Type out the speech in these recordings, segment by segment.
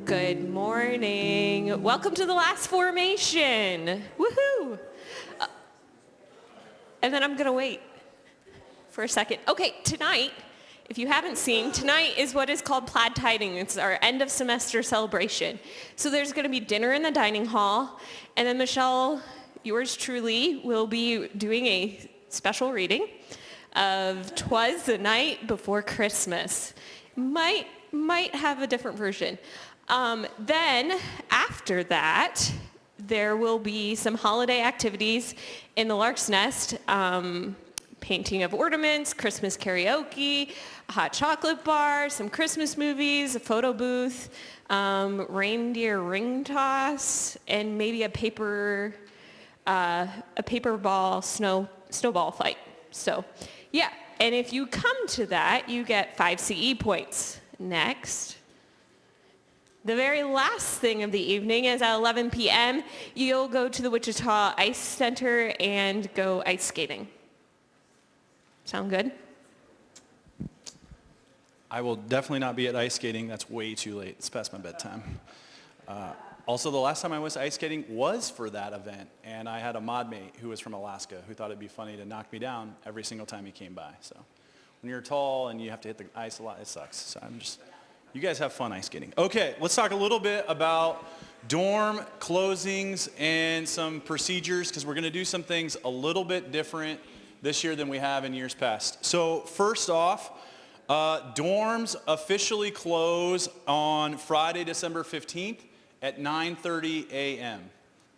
Good morning. Welcome to the last formation. Woohoo! And then I'm going to wait for a second. Okay, tonight, if you haven't seen, tonight is what is called Plaid Tiding. It's our end of semester celebration. So there's going to be dinner in the dining hall, and then Michelle, yours truly, will be doing a special reading of 'Twas the Night Before Christmas. Might have a different version. Then after that, there will be some holiday activities in the Lark's Nest, painting of ornaments, Christmas karaoke, a hot chocolate bar, some Christmas movies, a photo booth, reindeer ring toss, and maybe a paper ball snowball fight. So, yeah. And if you come to that, you get 5 CE points. Next. The very last thing of the evening is at 11 p.m. You'll go to the Wichita Ice Center and go ice skating. Sound good? I will definitely not be at ice skating. That's way too late. It's past my bedtime. Also, the last time I was ice skating was for that event, and I had a mod mate who was from Alaska who thought it'd be funny to knock me down every single time he came by. So when you're tall and you have to hit the ice a lot, it sucks. So you guys have fun ice skating. Okay, let's talk a little bit about dorm closings and some procedures, because we're going to do some things a little bit different this year than we have in years past. So first off, dorms officially close on Friday, December 15th at 9:30 a.m.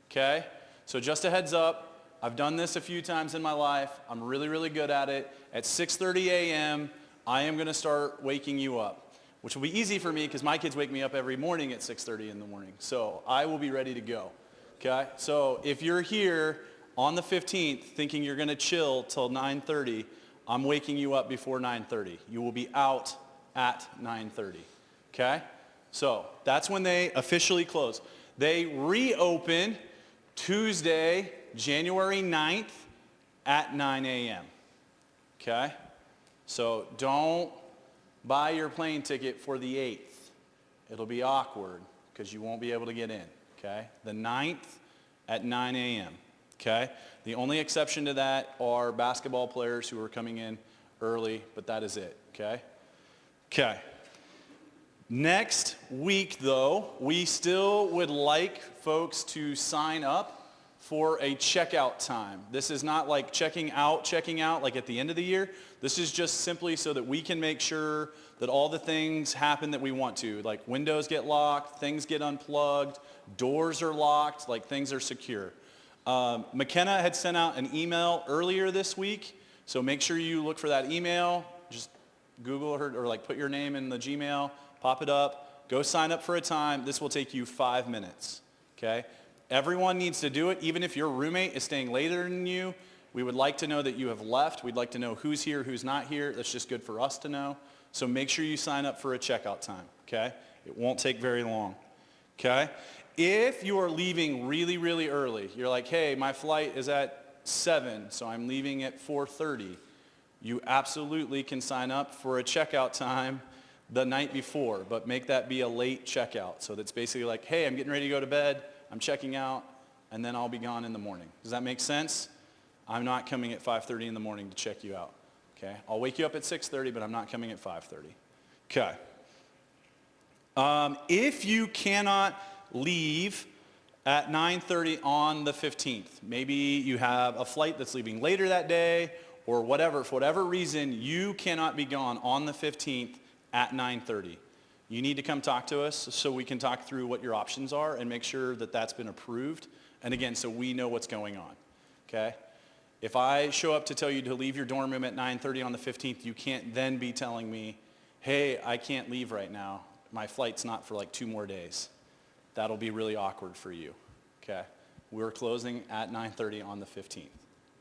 Okay? So just a heads up, I've done this a few times in my life. I'm really, really good at it. At 6:30 a.m., I am going to start waking you up, which will be easy for me because my kids wake me up every morning at 6:30 in the morning. So I will be ready to go. Okay? So if you're here on the 15th thinking you're going to chill till 9:30, I'm waking you up before 9:30. You will be out at 9:30. Okay? So that's when they officially close. They reopen Tuesday, January 9th at 9 a.m. Okay? So don't buy your plane ticket for the 8th. It'll be awkward because you won't be able to get in. Okay? The 9th at 9 a.m. Okay? The only exception to that are basketball players who are coming in early, but that is it. Okay? Okay. Next week, though, we still would like folks to sign up for a checkout time. This is not like checking out like at the end of the year. This is just simply so that we can make sure that all the things happen that we want to, like windows get locked, things get unplugged, doors are locked, like things are secure. McKenna had sent out an email earlier this week, so make sure you look for that email. Just Google her or put your name in the Gmail, pop it up, go sign up for a time. This will take you 5 minutes, okay? Everyone needs to do it. Even if your roommate is staying later than you, we would like to know that you have left. We'd like to know who's here, who's not here. That's just good for us to know. So make sure you sign up for a checkout time, okay? It won't take very long, okay? If you are leaving really, really early, you're like, hey, my flight is at 7, so I'm leaving at 4:30. You absolutely can sign up for a checkout time the night before, but make that be a late checkout. So that's basically like, hey, I'm getting ready to go to bed, I'm checking out, and then I'll be gone in the morning. Does that make sense? I'm not coming at 5:30 in the morning to check you out. Okay? I'll wake you up at 6:30, but I'm not coming at 5:30. Okay. If you cannot leave at 9:30 on the 15th, maybe you have a flight that's leaving later that day, or whatever, for whatever reason, you cannot be gone on the 15th at 9:30. You need to come talk to us so we can talk through what your options are and make sure that that's been approved. And again, so we know what's going on, okay? If I show up to tell you to leave your dorm room at 9:30 on the 15th, you can't then be telling me, hey, I can't leave right now. My flight's not for 2 more days. That'll be really awkward for you, okay? We're closing at 9:30 on the 15th,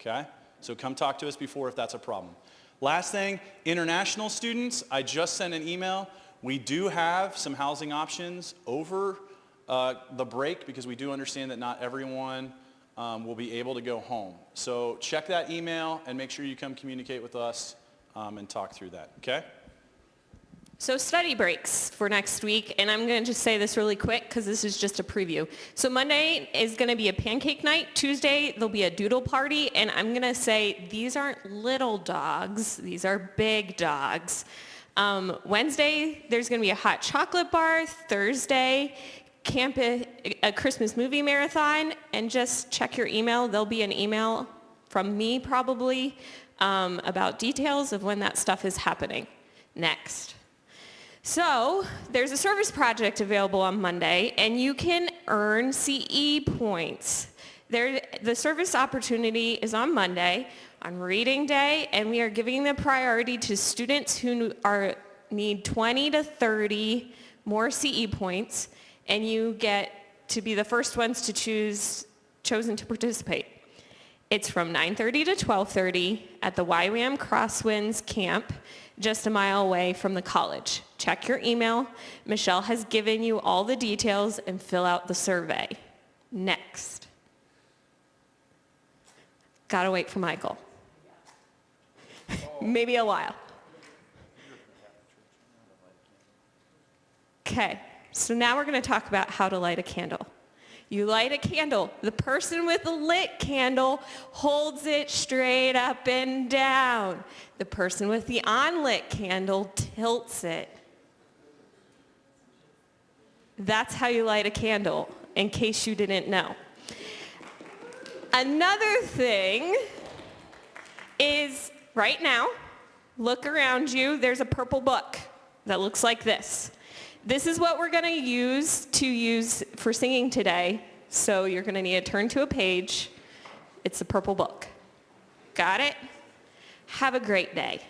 okay? So come talk to us before if that's a problem. Last thing, international students, I just sent an email. We do have some housing options over the break because we do understand that not everyone will be able to go home. So check that email and make sure you come communicate with us and talk through that, okay? So study breaks for next week, and I'm going to just say this really quick because this is just a preview. So Monday is going to be a pancake night. Tuesday, there'll be a doodle party, and I'm going to say these aren't little dogs. These are big dogs. Wednesday, there's going to be a hot chocolate bar. Thursday, a Christmas movie marathon, and just check your email. There'll be an email from me probably about details of when that stuff is happening. Next. So there's a service project available on Monday, and you can earn CE points. The service opportunity is on Monday, on reading day, and we are giving the priority to students who need 20 to 30 more CE points, and you get to be the first ones to chosen to participate. It's from 9:30 to 12:30 at the YWAM Crosswinds camp, just a mile away from the college. Check your email. Michelle has given you all the details, and fill out the survey. Next. Gotta wait for Michael. Maybe a while. Okay, so now we're gonna talk about how to light a candle. You light a candle. The person with the lit candle holds it straight up and down. The person with the unlit candle tilts it. That's how you light a candle, in case you didn't know. Another thing is, right now, look around you, there's a purple book that looks like this. This is what we're going to use for singing today. So you're going to need to turn to a page. It's the purple book. Got it? Have a great day.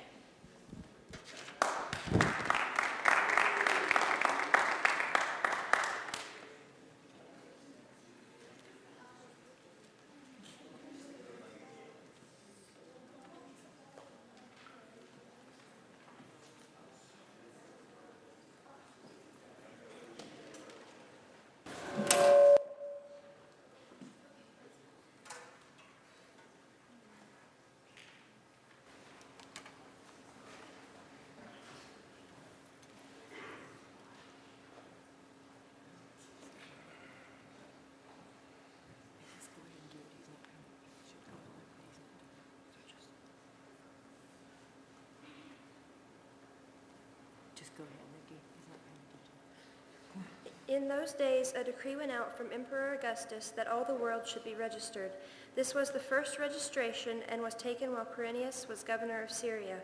In those days, a decree went out from Emperor Augustus that all the world should be registered. This was the first registration and was taken while Quirinius was governor of Syria.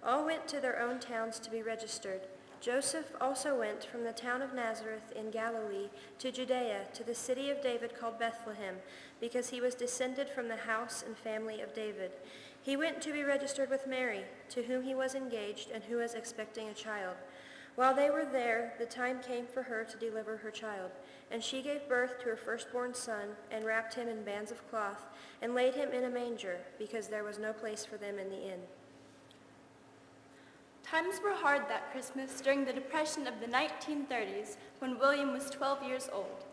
All went to their own towns to be registered. Joseph also went from the town of Nazareth in Galilee to Judea, to the city of David called Bethlehem, because he was descended from the house and family of David. He went to be registered with Mary, to whom he was engaged and who was expecting a child. While they were there, the time came for her to deliver her child. And she gave birth to her firstborn son, and wrapped him in bands of cloth, and laid him in a manger, because there was no place for them in the inn. Times were hard that Christmas during the Depression of the 1930s, when William was 12 years old.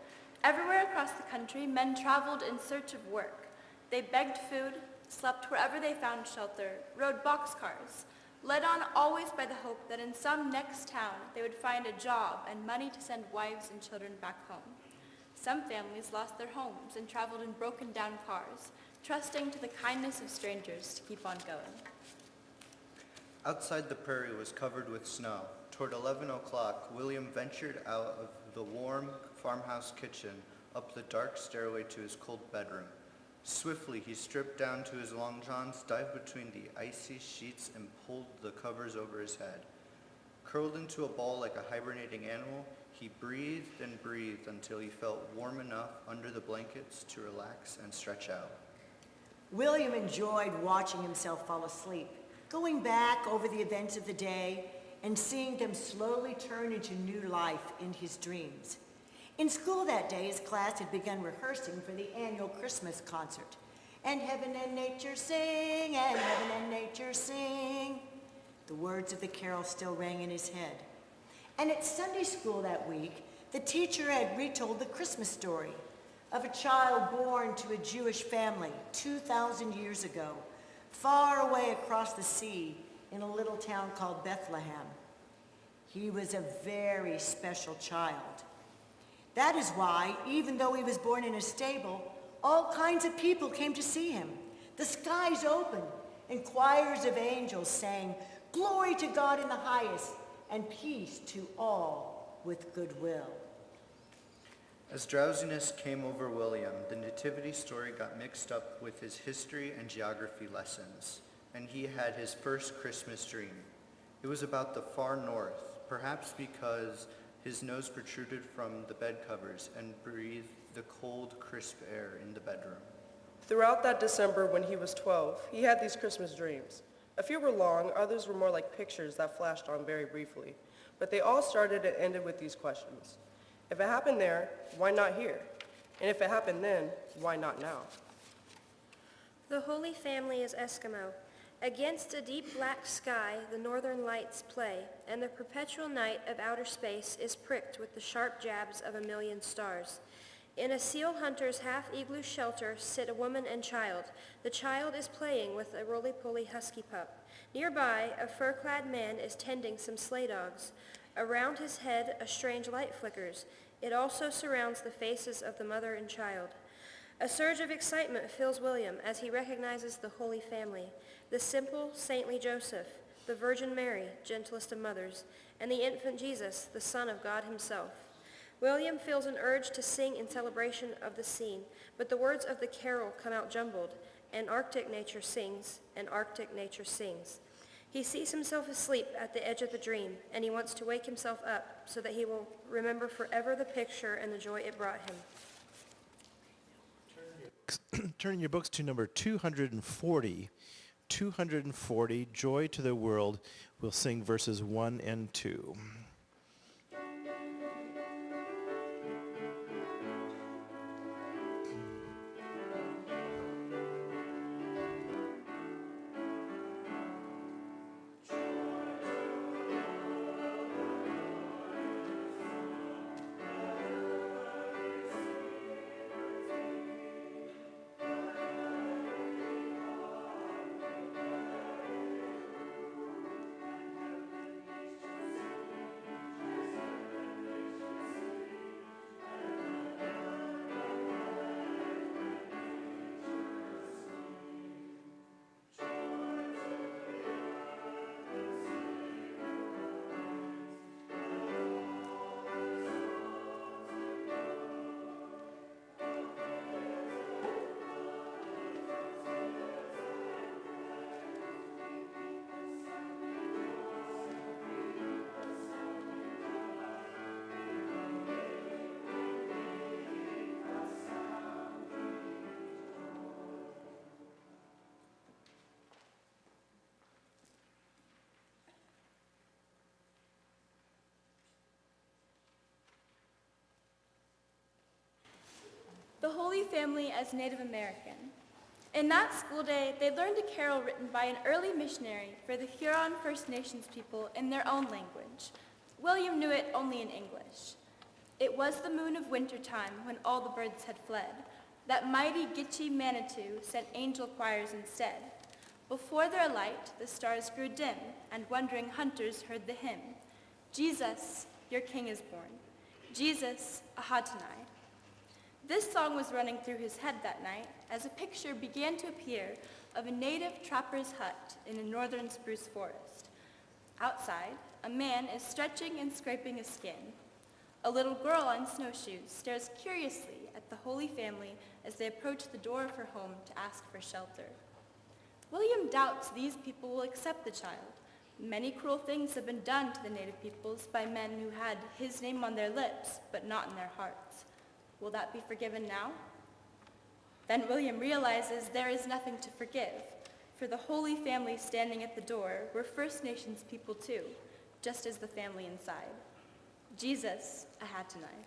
Everywhere across the country, men traveled in search of work. They begged food, slept wherever they found shelter, rode boxcars, led on always by the hope that in some next town they would find a job and money to send wives and children back home. Some families lost their homes and traveled in broken-down cars, trusting to the kindness of strangers to keep on going. Outside the prairie was covered with snow. Toward 11 o'clock, William ventured out of the warm farmhouse kitchen up the dark stairway to his cold bedroom. Swiftly, he stripped down to his long johns, dived between the icy sheets, and pulled the covers over his head. Curled into a ball like a hibernating animal, he breathed and breathed until he felt warm enough under the blankets to relax and stretch out. William enjoyed watching himself fall asleep, going back over the events of the day and seeing them slowly turn into new life in his dreams. In school that day, his class had begun rehearsing for the annual Christmas concert. And heaven and nature sing, and heaven and nature sing. The words of the carol still rang in his head. And at Sunday school that week, the teacher had retold the Christmas story of a child born to a Jewish family 2,000 years ago, far away across the sea in a little town called Bethlehem. He was a very special child. That is why, even though he was born in a stable, all kinds of people came to see him. The skies opened, and choirs of angels sang, "Glory to God in the highest, and peace to all with goodwill." As drowsiness came over William, the nativity story got mixed up with his history and geography lessons, and he had his first Christmas dream. It was about the far north, perhaps because his nose protruded from the bed covers and breathed the cold, crisp air in the bedroom. Throughout that December when he was 12, he had these Christmas dreams. A few were long, others were more like pictures that flashed on very briefly, but they all started and ended with these questions. If it happened there, why not here? And if it happened then, why not now? The Holy Family is Eskimo. Against a deep black sky, the northern lights play, and the perpetual night of outer space is pricked with the sharp jabs of a million stars. In a seal hunter's half-igloo shelter sit a woman and child. The child is playing with a roly-poly husky pup. Nearby, a fur-clad man is tending some sleigh dogs. Around his head, a strange light flickers. It also surrounds the faces of the mother and child. A surge of excitement fills William as he recognizes the Holy Family, the simple, saintly Joseph, the Virgin Mary, gentlest of mothers, and the infant Jesus, the Son of God himself. William feels an urge to sing in celebration of the scene, but the words of the carol come out jumbled, and Arctic nature sings, and Arctic nature sings. He sees himself asleep at the edge of the dream, and he wants to wake himself up so that he will remember forever the picture and the joy it brought him. Turn your books to number 240. 240, Joy to the World. We'll sing verses 1 and 2. The Holy Family as Native American. In that school day, they learned a carol written by an early missionary for the Huron First Nations people in their own language. William knew it only in English. It was the moon of wintertime when all the birds had fled. That mighty Gitche Manitou sent angel choirs instead. Before their light, the stars grew dim, and wondering hunters heard the hymn, Jesus, your king is born. Jesus, Ahatanai. This song was running through his head that night as a picture began to appear of a native trapper's hut in a northern spruce forest. Outside, a man is stretching and scraping a skin. A little girl on snowshoes stares curiously at the Holy Family as they approach the door of her home to ask for shelter. William doubts these people will accept the child. Many cruel things have been done to the native peoples by men who had his name on their lips, but not in their hearts. Will that be forgiven now? Then William realizes there is nothing to forgive, for the Holy Family standing at the door were First Nations people too, just as the family inside. Jesus, Ahatanai.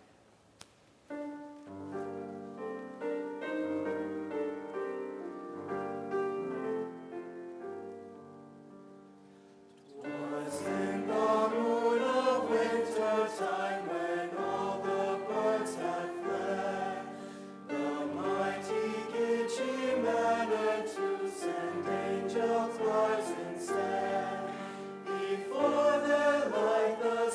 Before their light the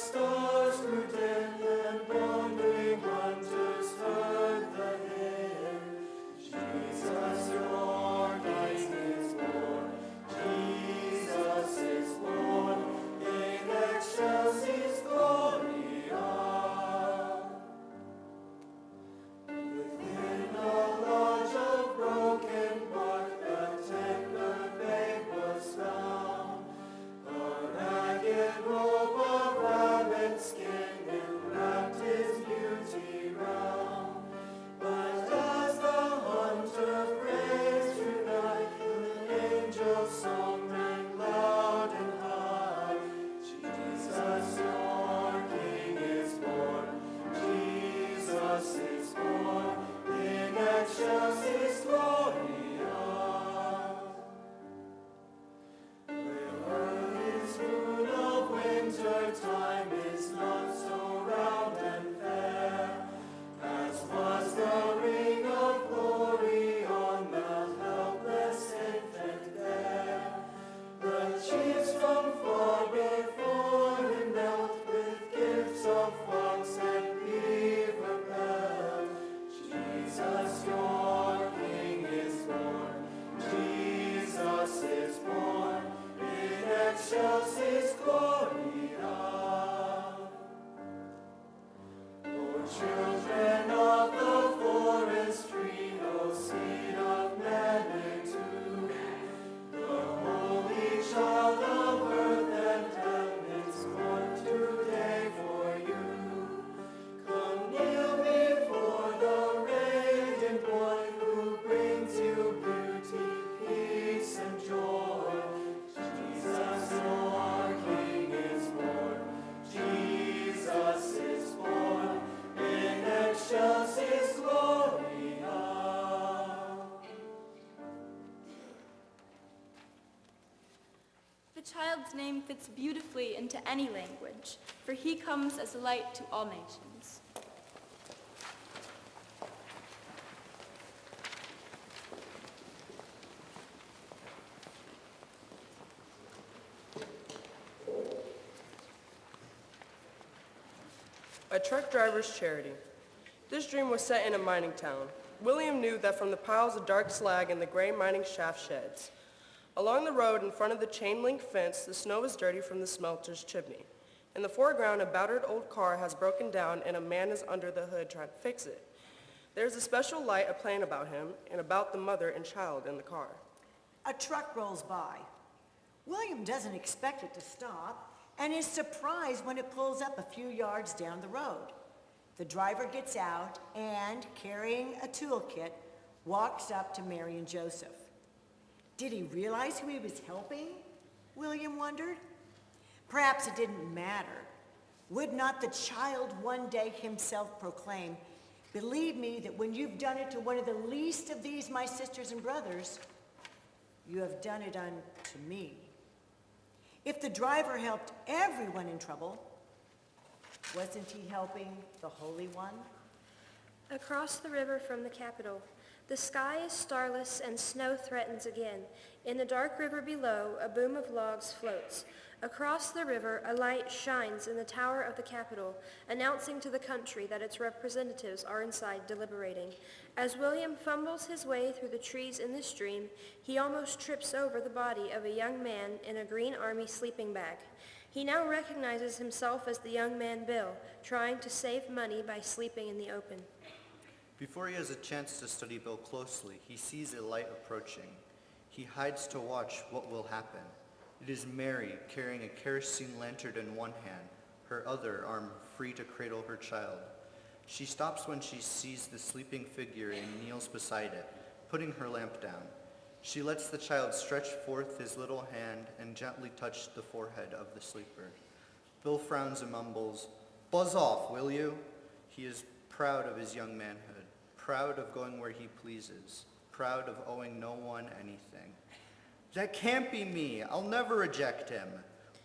child's name fits beautifully into any language, for he comes as a light to all nations. A truck driver's charity. This dream was set in a mining town. William knew that from the piles of dark slag and the gray mining shaft sheds. Along the road in front of the chain-link fence, the snow is dirty from the smelter's chimney. In the foreground, a battered old car has broken down and a man is under the hood trying to fix it. There's a special light playing about him and about the mother and child in the car. A truck rolls by. William doesn't expect it to stop and is surprised when it pulls up a few yards down the road. The driver gets out and, carrying a toolkit, walks up to Mary and Joseph. Did he realize who he was helping? William wondered. Perhaps it didn't matter. Would not the child one day himself proclaim, "Believe me that when you've done it to one of the least of these my sisters and brothers, you have done it unto me"? If the driver helped everyone in trouble, wasn't he helping the Holy One? Across the river from the capital, the sky is starless and snow threatens again. In the dark river below, a boom of logs floats. Across the river, a light shines in the tower of the Capitol, announcing to the country that its representatives are inside deliberating. As William fumbles his way through the trees in this dream, he almost trips over the body of a young man in a green army sleeping bag. He now recognizes himself as the young man Bill, trying to save money by sleeping in the open. Before he has a chance to study Bill closely, he sees a light approaching. He hides to watch what will happen. It is Mary carrying a kerosene lantern in one hand, her other arm free to cradle her child. She stops when she sees the sleeping figure and kneels beside it, putting her lamp down. She lets the child stretch forth his little hand and gently touch the forehead of the sleeper. Bill frowns and mumbles, "Buzz off, will you?" He is proud of his young manhood, proud of going where he pleases, proud of owing no one anything. "That can't be me. I'll never reject him,"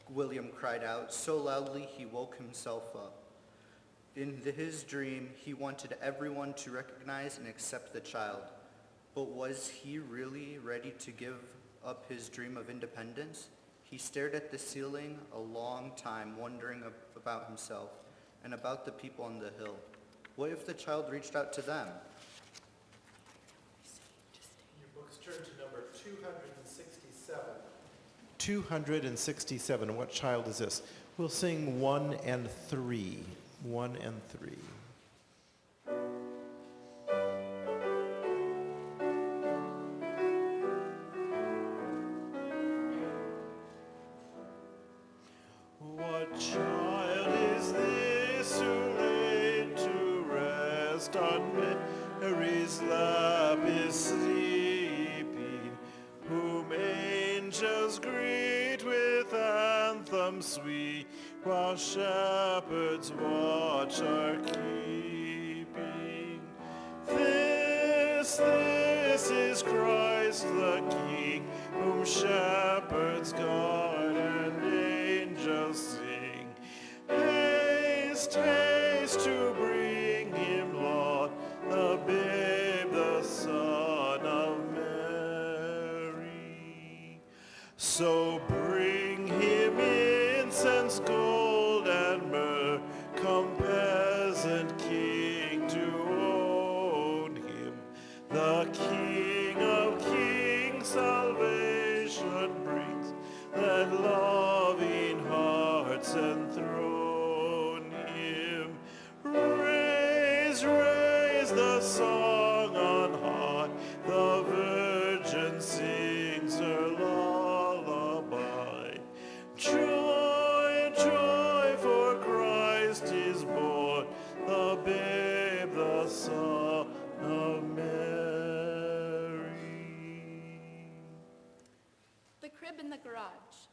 William cried out so loudly he woke himself up. In his dream, he wanted everyone to recognize and accept the child. But was he really ready to give up his dream of independence? He stared at the ceiling a long time, wondering about himself and about the people on the hill. What if the child reached out to them? Your books turn to number 267. 267. What child is this? We'll sing 1 and 3. 1 and 3. What child is this who laid to rest on Mary's lap is sleeping, whom angels greet with anthems sweet, while shepherds watch are keeping? This is Christ the King, whom shepherds guard and angels sing. Haste, haste to bring him, Lord, the babe, the Son of Mary. So bring him incense, gold, and myrrh. Come, peasant king, to own him. The King of kings salvation brings, that loving hearts enthrone him. Raise, raise the song on high, the Virgin sings her lullaby. Joy, joy, for Christ is born, the babe, the Son of Mary. The crib in the garage.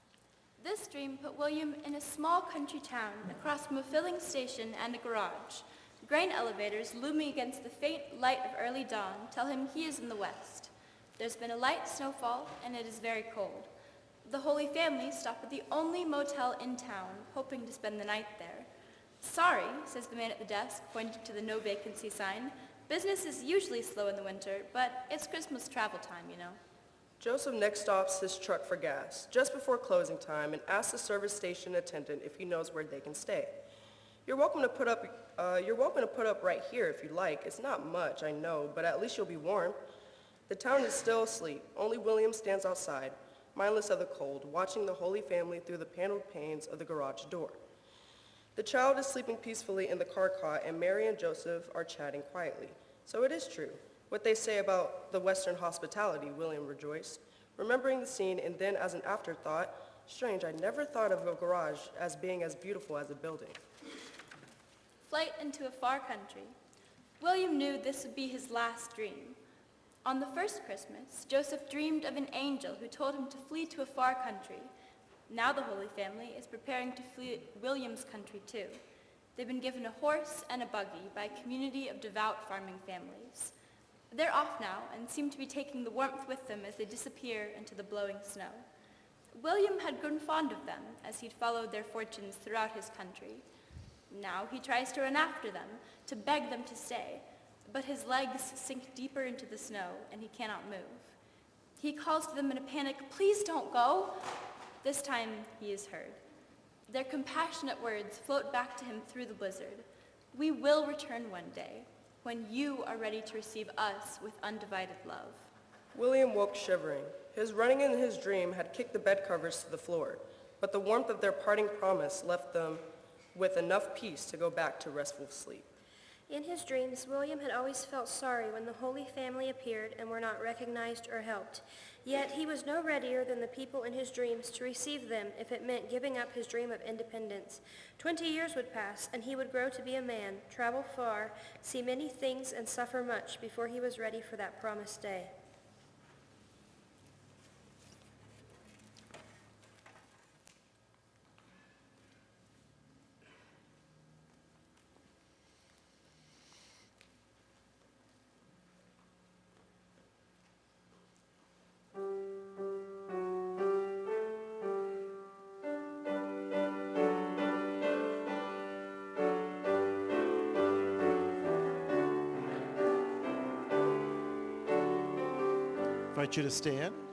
This dream put William in a small country town across from a filling station and a garage. Grain elevators looming against the faint light of early dawn tell him he is in the west. There's been a light snowfall and it is very cold. The Holy Family stop at the only motel in town, hoping to spend the night there. Sorry, says the man at the desk, pointing to the no vacancy sign. Business is usually slow in the winter, but it's Christmas travel time, you know. Joseph next stops his truck for gas just before closing time and asks the service station attendant if he knows where they can stay. You're welcome to put up right here if you like. It's not much, I know, but at least you'll be warm. The town is still asleep. Only William stands outside, mindless of the cold, watching the Holy Family through the paneled panes of the garage door. The child is sleeping peacefully in the car cot, and Mary and Joseph are chatting quietly. So it is true, what they say about the Western hospitality, William rejoiced, remembering the scene, and then as an afterthought, strange, I never thought of a garage as being as beautiful as a building. Flight into a far country. William knew this would be his last dream. On the first Christmas, Joseph dreamed of an angel who told him to flee to a far country. Now the Holy Family is preparing to flee William's country too. They've been given a horse and a buggy by a community of devout farming families. They're off now and seem to be taking the warmth with them as they disappear into the blowing snow. William had grown fond of them as he'd followed their fortunes throughout his country. Now he tries to run after them, to beg them to stay, but his legs sink deeper into the snow and he cannot move. He calls to them in a panic, "Please don't go." This time he is heard. Their compassionate words float back to him through the blizzard. "We will return one day, when you are ready to receive us with undivided love." William woke shivering. His running in his dream had kicked the bed covers to the floor, but the warmth of their parting promise left them with enough peace to go back to restful sleep. In his dreams, William had always felt sorry when the Holy Family appeared and were not recognized or helped. Yet he was no readier than the people in his dreams to receive them if it meant giving up his dream of independence. 20 years would pass, and he would grow to be a man, travel far, see many things, and suffer much before he was ready for that promised day. I invite you to stand.